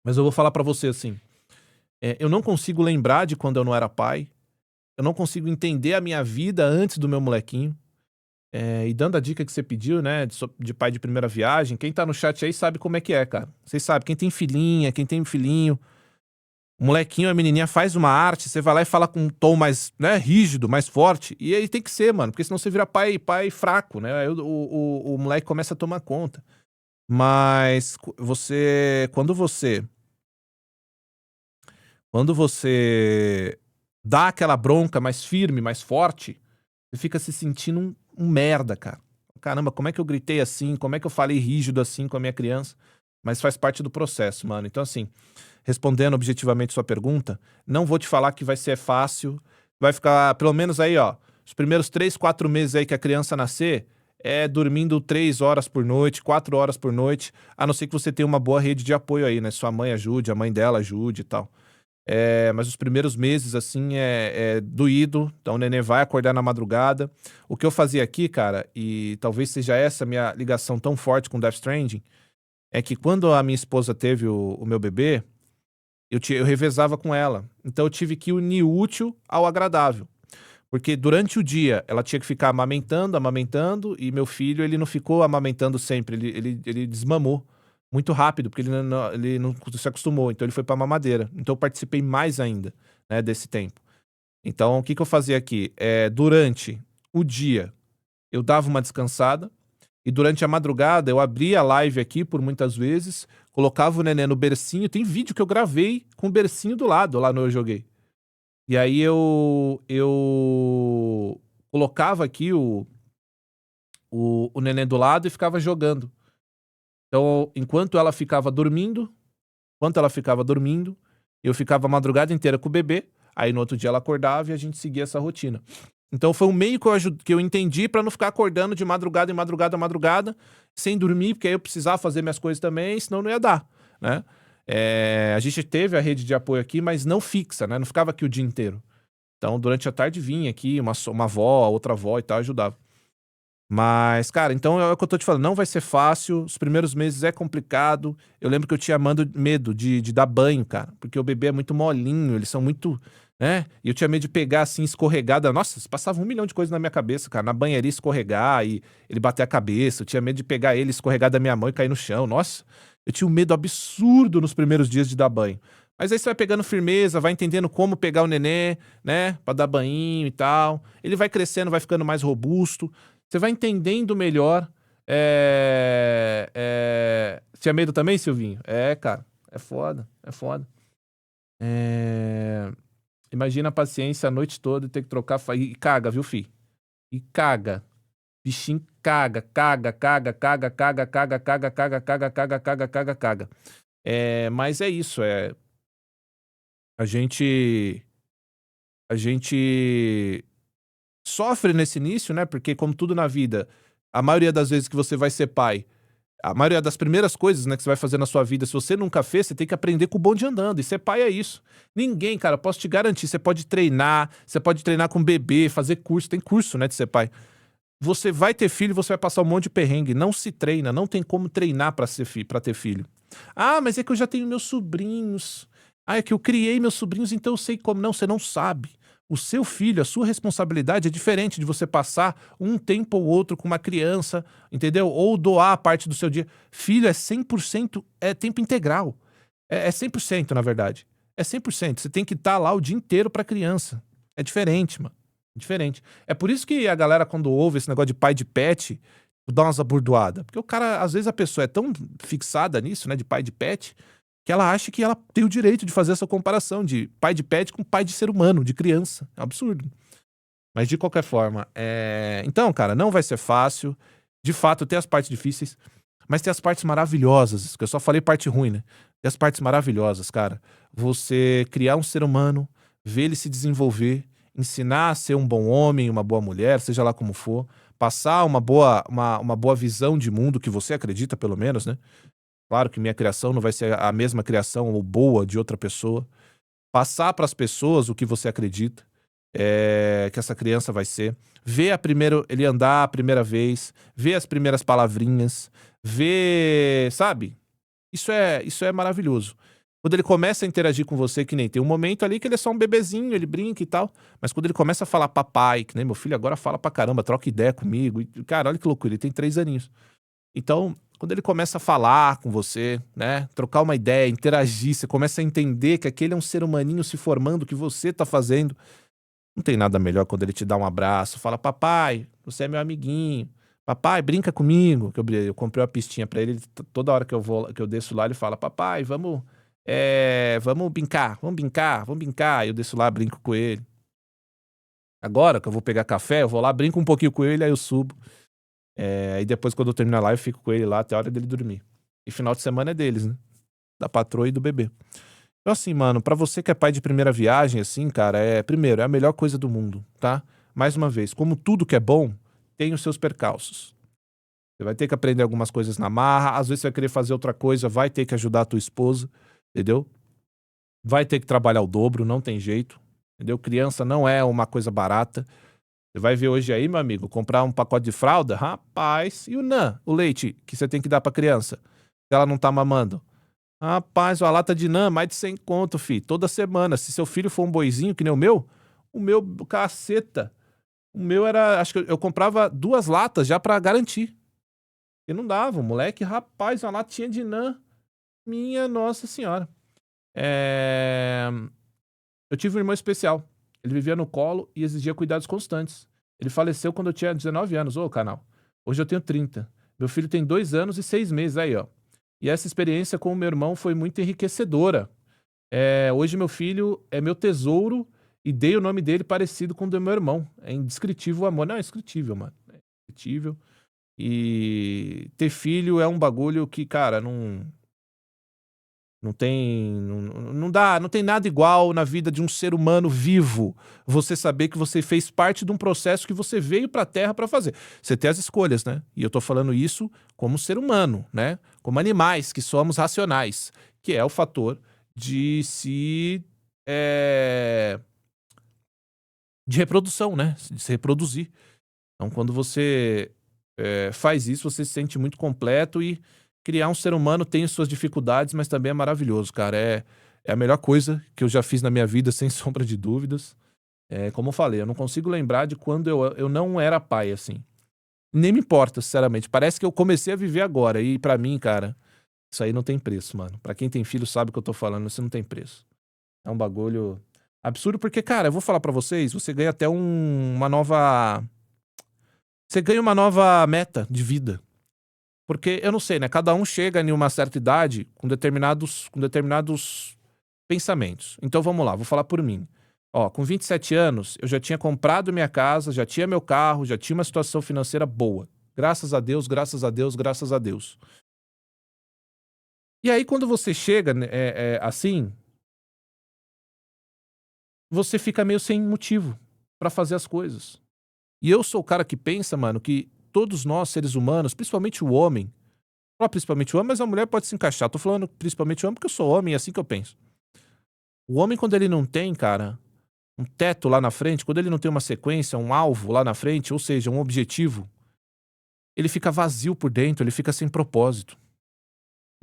Mas eu vou falar pra você assim, eu não consigo lembrar de quando eu não era pai, eu não consigo entender a minha vida antes do meu molequinho. E dando a dica que você pediu, né, de pai de primeira viagem, quem tá no chat aí sabe como é que é, cara. Vocês sabem, quem tem filhinha, quem tem filhinho, o molequinho, a menininha faz uma arte, você vai lá e fala com um tom mais, né, rígido, mais forte, e aí tem que ser, mano, porque senão você vira pai fraco, né, aí o moleque começa a tomar conta. Mas quando você dá aquela bronca mais firme, mais forte, você fica se sentindo um merda, cara. Caramba, como é que eu gritei assim? Como é que eu falei rígido assim com a minha criança? Mas faz parte do processo, mano. Então, assim, respondendo objetivamente sua pergunta, não vou te falar que vai ser fácil. Vai ficar, pelo menos aí, ó, os primeiros 3, 4 meses aí que a criança nascer, dormindo 3 horas por noite, 4 horas por noite, a não ser que você tenha uma boa rede de apoio aí, né? Sua mãe ajude, a mãe dela ajude e tal. Mas os primeiros meses, assim, é doído, então o neném vai acordar na madrugada. O que eu fazia aqui, cara, e talvez seja essa a minha ligação tão forte com Death Stranding, é que quando a minha esposa teve o meu bebê, eu revezava com ela. Então eu tive que unir o útil ao agradável. Porque durante o dia ela tinha que ficar amamentando, amamentando, e meu filho ele não ficou amamentando sempre, ele desmamou muito rápido, porque ele não se acostumou, então ele foi pra mamadeira. Então eu participei mais ainda, né, desse tempo. Então o que que eu fazia aqui? Durante o dia eu dava uma descansada, e durante a madrugada eu abria a live aqui por muitas vezes, colocava o neném no bercinho, tem vídeo que eu gravei com o bercinho do lado lá no Eu Joguei. E aí eu colocava aqui o neném do lado e ficava jogando. Então, enquanto ela ficava dormindo, eu ficava a madrugada inteira com o bebê, aí no outro dia ela acordava e a gente seguia essa rotina. Então foi um meio que eu entendi pra não ficar acordando de madrugada em madrugada, madrugada, sem dormir, porque aí eu precisava fazer minhas coisas também, senão não ia dar, né. A gente teve a rede de apoio aqui, mas não fixa, né, não ficava aqui o dia inteiro. Então, durante a tarde vinha aqui uma avó, outra avó e tal, ajudava. Mas, cara, então é o que eu tô te falando, não vai ser fácil, os primeiros meses é complicado. Eu lembro que eu tinha medo de dar banho, cara, porque o bebê é muito molinho, eles são muito, né? E eu tinha medo de pegar assim, escorregada. Nossa, passava 1 milhão de coisas na minha cabeça, cara. Na banheira escorregar e ele bater a cabeça. Eu tinha medo de pegar ele, escorregar da minha mão e cair no chão. Nossa, eu tinha um medo absurdo nos primeiros dias de dar banho. Mas aí você vai pegando firmeza, vai entendendo como pegar o nenê, né? Pra dar banho e tal. Ele vai crescendo, vai ficando mais robusto. Você vai entendendo melhor. Tinha medo também, Silvinho? Cara, é foda, é foda. É, Imagina a paciência a noite toda e ter que trocar. E caga, viu, fi? E caga. Bichinho caga, caga, caga, caga, caga, caga, caga, caga, caga, caga, caga, caga, caga. Mas é isso, a gente. A gente sofre nesse início, né? Porque, como tudo na vida, a maioria das vezes que você vai ser pai, a maioria das primeiras coisas, né, que você vai fazer na sua vida, se você nunca fez, você tem que aprender com o bonde andando. E ser pai é isso. Ninguém, cara, posso te garantir, você pode treinar com bebê, fazer curso, tem curso, né, de ser pai. Você vai ter filho, você vai passar um monte de perrengue. Não se treina, não tem como treinar pra para ter filho. Ah, mas é que eu já tenho meus sobrinhos. Ah, é que eu criei meus sobrinhos, então eu sei como. Não, você não sabe. O seu filho, a sua responsabilidade é diferente de você passar um tempo ou outro com uma criança, entendeu? Ou doar parte do seu dia. Filho é 100%, é tempo integral. É 100%, na verdade. É 100%. Você tem que estar lá o dia inteiro pra criança. É diferente, mano. Diferente. É por isso que a galera, quando ouve esse negócio de pai de pet, dá umas abordoadas. Porque o cara, às vezes a pessoa é tão fixada nisso, né, de pai de pet, que ela acha que ela tem o direito de fazer essa comparação de pai de pet com pai de ser humano, de criança. É um absurdo. Mas de qualquer forma, então, cara, não vai ser fácil. De fato, tem as partes difíceis, mas tem as partes maravilhosas, que eu só falei parte ruim, né? Tem as partes maravilhosas, cara. Você criar um ser humano, ver ele se desenvolver, ensinar a ser um bom homem, uma boa mulher, seja lá como for, passar uma boa visão de mundo que você acredita, pelo menos, né? Claro que minha criação não vai ser a mesma criação ou boa de outra pessoa. Passar para as pessoas o que você acredita, que essa criança vai ser. Ver ele andar a primeira vez, ver as primeiras palavrinhas, ver, sabe? Isso é maravilhoso. Quando ele começa a interagir com você, que nem tem um momento ali que ele é só um bebezinho, ele brinca e tal. Mas quando ele começa a falar papai, que nem meu filho agora fala pra caramba, troca ideia comigo. E, cara, olha que loucura, ele tem 3 aninhos. Então, quando ele começa a falar com você, né, trocar uma ideia, interagir, você começa a entender que aquele é um ser humaninho se formando, que você tá fazendo. Não tem nada melhor quando ele te dá um abraço, fala, papai, você é meu amiguinho. Papai, brinca comigo. Que eu comprei uma pistinha pra ele, toda hora que eu desço lá, ele fala, papai, vamos brincar, vamos brincar, vamos brincar. Eu desço lá, brinco com ele. Agora que eu vou pegar café, eu vou lá, brinco um pouquinho com ele, aí eu subo. Aí depois, quando eu termino a live, eu fico com ele lá até a hora dele dormir. E final de semana é deles, né? Da patroa e do bebê. Então, assim, mano, pra você que é pai de primeira viagem, assim, cara, primeiro, é a melhor coisa do mundo, tá? Mais uma vez, como tudo que é bom, tem os seus percalços. Você vai ter que aprender algumas coisas na marra, às vezes você vai querer fazer outra coisa, vai ter que ajudar a tua esposa, entendeu? Vai ter que trabalhar o dobro, não tem jeito, entendeu? Criança não é uma coisa barata. Você vai ver hoje aí, meu amigo, comprar um pacote de fralda, rapaz, e o leite que você tem que dar pra criança, se ela não tá mamando. Rapaz, uma lata de NAN, mais de 100 conto, fi, toda semana. Se seu filho for um boizinho, que nem o meu, caceta, o meu era, acho que eu comprava 2 latas já pra garantir. E não dava, o moleque, rapaz, uma latinha de NAN, minha nossa senhora. Eu tive um irmão especial, ele vivia no colo e exigia cuidados constantes. Ele faleceu quando eu tinha 19 anos, canal. Hoje eu tenho 30. Meu filho tem 2 anos e 6 meses aí, ó. E essa experiência com o meu irmão foi muito enriquecedora. Hoje meu filho é meu tesouro e dei o nome dele parecido com o do meu irmão. É indescritível o amor. Não, é indescritível, mano. É indescritível. E ter filho é um bagulho que, cara, não tem. Não tem nada igual na vida de um ser humano vivo. Você saber que você fez parte de um processo que você veio pra Terra pra fazer. Você tem as escolhas, né? E eu tô falando isso como ser humano, né? Como animais que somos racionais, que é o fator de de reprodução, né? De se reproduzir. Então, quando você faz isso, você se sente muito completo e criar um ser humano tem suas dificuldades, mas também é maravilhoso, cara. É a melhor coisa que eu já fiz na minha vida, sem sombra de dúvidas. Como eu falei, eu não consigo lembrar de quando eu não era pai, assim. Nem me importa, sinceramente. Parece que eu comecei a viver agora. E pra mim, cara, isso aí não tem preço, mano. Pra quem tem filho sabe o que eu tô falando, isso não tem preço. É um bagulho absurdo, porque, cara, eu vou falar pra vocês, você ganha até uma nova. Você ganha uma nova meta de vida. Porque, eu não sei, né? Cada um chega em uma certa idade com determinados pensamentos. Então vamos lá, vou falar por mim. Ó, com 27 anos, eu já tinha comprado minha casa, já tinha meu carro, já tinha uma situação financeira boa. Graças a Deus, graças a Deus, graças a Deus. E aí, quando você chega, né, assim, você fica meio sem motivo pra fazer as coisas. E eu sou o cara que pensa, mano, que todos nós, seres humanos, principalmente o homem, não principalmente o homem, mas a mulher pode se encaixar. Tô falando principalmente o homem porque eu sou homem, é assim que eu penso. O homem, quando ele não tem, cara, um teto lá na frente, quando ele não tem uma sequência, um alvo lá na frente, ou seja, um objetivo, ele fica vazio por dentro, ele fica sem propósito.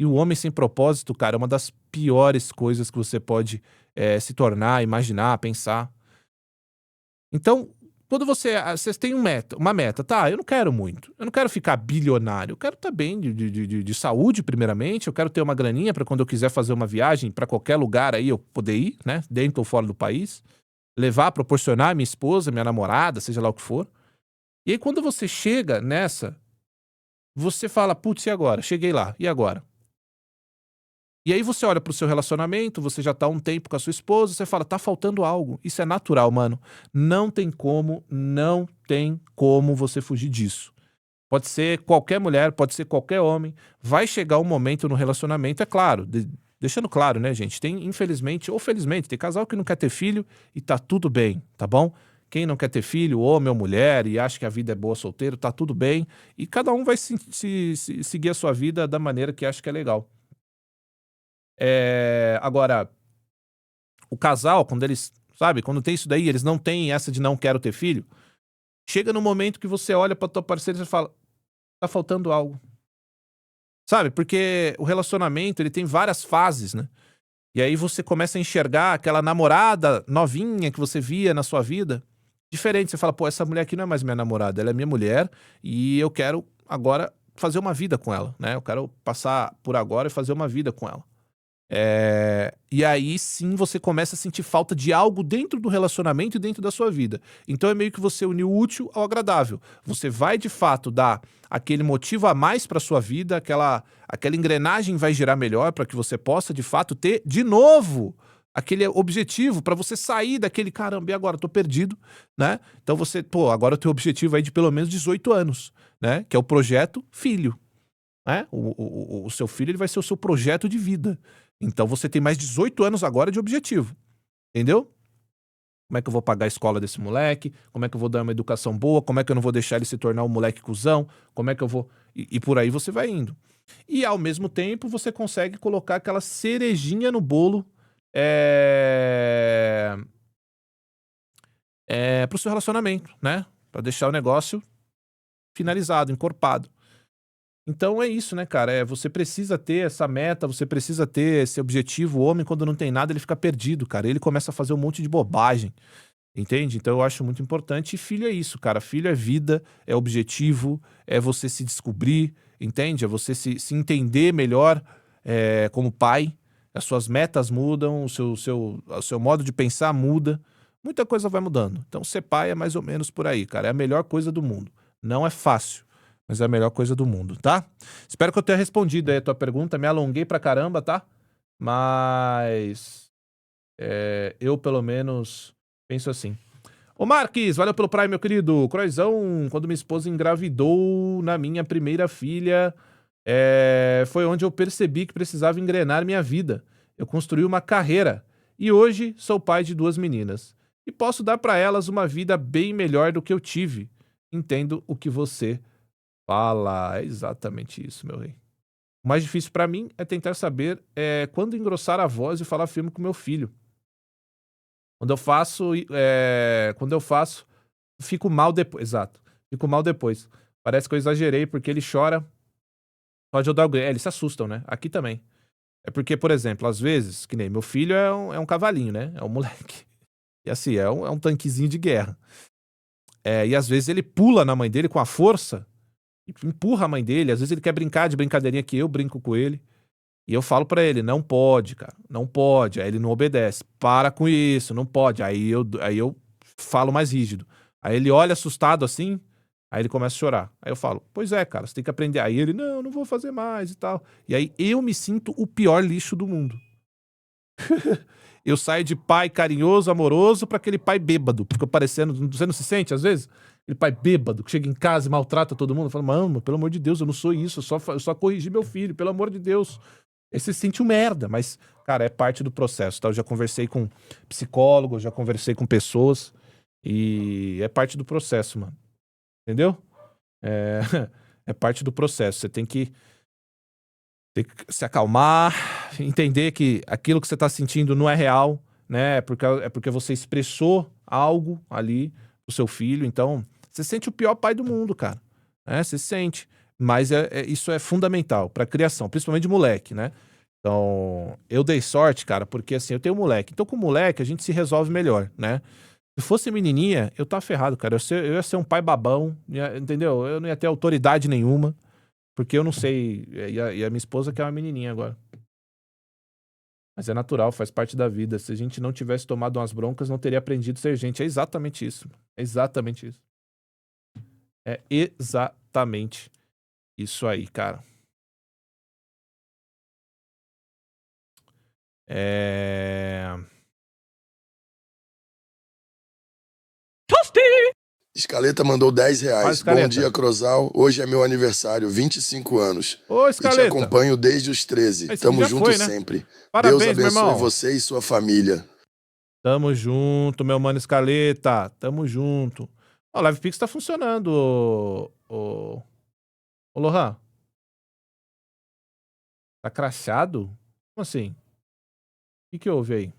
E o homem sem propósito, cara, é uma das piores coisas que você pode se tornar, imaginar, pensar. Então, quando vocês têm uma meta, tá, eu não quero muito, eu não quero ficar bilionário, eu quero estar bem de saúde primeiramente, eu quero ter uma graninha pra quando eu quiser fazer uma viagem pra qualquer lugar aí eu poder ir, né, dentro ou fora do país, levar, proporcionar minha esposa, minha namorada, seja lá o que for. E aí quando você chega nessa, você fala, putz, e agora? Cheguei lá, e agora? E aí você olha pro seu relacionamento, você já tá há um tempo com a sua esposa, você fala, tá faltando algo. Isso é natural, mano. Não tem como você fugir disso. Pode ser qualquer mulher, pode ser qualquer homem. Vai chegar um momento no relacionamento, é claro, deixando claro, né, gente? Tem, infelizmente ou felizmente, tem casal que não quer ter filho e tá tudo bem, tá bom? Quem não quer ter filho, homem ou mulher, e acha que a vida é boa solteiro, tá tudo bem. E cada um vai seguir a sua vida da maneira que acha que é legal. Agora, o casal, quando eles, sabe, quando tem isso daí, eles não têm essa de não quero ter filho, chega no momento que você olha pra tua parceira e você fala, tá faltando algo. Sabe, porque o relacionamento, ele tem várias fases, né? E aí você começa a enxergar aquela namorada novinha que você via na sua vida diferente. Você fala, pô, essa mulher aqui não é mais minha namorada, ela é minha mulher e eu quero agora fazer uma vida com ela, né? Eu quero passar por agora e fazer uma vida com ela. E aí sim você começa a sentir falta de algo dentro do relacionamento e dentro da sua vida. Então é meio que você unir o útil ao agradável. Você vai de fato dar aquele motivo a mais para sua vida, aquela engrenagem vai girar melhor para que você possa de fato ter de novo aquele objetivo para você sair daquele caramba, e agora eu tô perdido, né? Então você, pô, agora o teu objetivo é de pelo menos 18 anos, né? Que é o projeto filho, né? O seu filho ele vai ser o seu projeto de vida. Então você tem mais 18 anos agora de objetivo, entendeu? Como é que eu vou pagar a escola desse moleque? Como é que eu vou dar uma educação boa? Como é que eu não vou deixar ele se tornar um moleque cuzão? Como é que eu vou... E por aí você vai indo. E ao mesmo tempo você consegue colocar aquela cerejinha no bolo pro seu relacionamento, né? Pra deixar o negócio finalizado, encorpado. Então é isso, né, cara? Você precisa ter essa meta, você precisa ter esse objetivo. O homem, quando não tem nada, ele fica perdido, cara. Ele começa a fazer um monte de bobagem, entende? Então eu acho muito importante. E filho é isso, cara. Filho é vida, é objetivo, é você se descobrir, entende? É você se entender melhor como pai. As suas metas mudam, o seu modo de pensar muda. Muita coisa vai mudando. Então ser pai é mais ou menos por aí, cara. É a melhor coisa do mundo. Não é fácil, mas é a melhor coisa do mundo, tá? Espero que eu tenha respondido aí a tua pergunta. Me alonguei pra caramba, tá? Mas eu, pelo menos, penso assim. Ô Marques, valeu pelo Prime, meu querido. Croizão, quando minha esposa engravidou na minha primeira filha, foi onde eu percebi que precisava engrenar minha vida. Eu construí uma carreira e hoje sou pai de 2 meninas. E posso dar pra elas uma vida bem melhor do que eu tive. Entendo o que você fala. É exatamente isso, meu rei. O mais difícil pra mim é tentar saber quando engrossar a voz e falar firme com meu filho. Quando eu faço, fico mal depois. Exato. Fico mal depois. Parece que eu exagerei porque ele chora. Pode eu dar o grito. Eles se assustam, né? Aqui também. É porque, por exemplo, às vezes, que nem meu filho é um cavalinho, né? É um moleque. E assim, é um tanquezinho de guerra. E às vezes ele pula na mãe dele com a força, e empurra a mãe dele. Às vezes ele quer brincar de brincadeirinha que eu brinco com ele. E eu falo pra ele, não pode, cara, não pode. Aí ele não obedece. Para com isso, não pode. Aí eu falo mais rígido. Aí ele olha assustado assim, aí ele começa a chorar. Aí eu falo, pois é, cara, você tem que aprender. Aí ele, não vou fazer mais e tal. E aí eu me sinto o pior lixo do mundo. Eu saio de pai carinhoso, amoroso, pra aquele pai bêbado. Fica parecendo, você não se sente às vezes? Aquele pai bêbado que chega em casa e maltrata todo mundo. Fala, mano, pelo amor de Deus, eu não sou isso. Eu só corrigi meu filho, pelo amor de Deus. Aí você se sente um merda, mas, cara, é parte do processo, tá? Eu já conversei com psicólogo, já conversei com pessoas e é parte do processo, mano. Entendeu? É, é parte do processo. Você tem que se acalmar, entender que aquilo que você tá sentindo não é real, né? É porque você expressou algo ali pro seu filho, então você sente o pior pai do mundo, cara. Você sente. Mas isso é fundamental pra criação, principalmente de moleque, né? Então, eu dei sorte, cara, porque assim, eu tenho um moleque. Então, com o moleque, a gente se resolve melhor, né? Se fosse menininha, eu tava ferrado, cara. Eu ia ser um pai babão, entendeu? Eu não ia ter autoridade nenhuma, porque eu não sei. E a minha esposa que é uma menininha agora. Mas é natural, faz parte da vida. Se a gente não tivesse tomado umas broncas, não teria aprendido a ser gente. É exatamente isso. É exatamente isso. É exatamente isso aí, cara. Escaleta mandou Fala, R$10. Bom Escaleta. dia, Crosal. Hoje é meu aniversário, 25 anos. Ô, E te Escaleta. acompanho desde os 13. Esse Tamo já junto foi, né? sempre. Parabéns, Deus meu abençoe irmão. você e sua família. Tamo junto, meu mano Escaleta. Tamo junto. Ó, o Live Pix tá funcionando, ô Lohan. Tá crachado? Como assim? O que houve aí?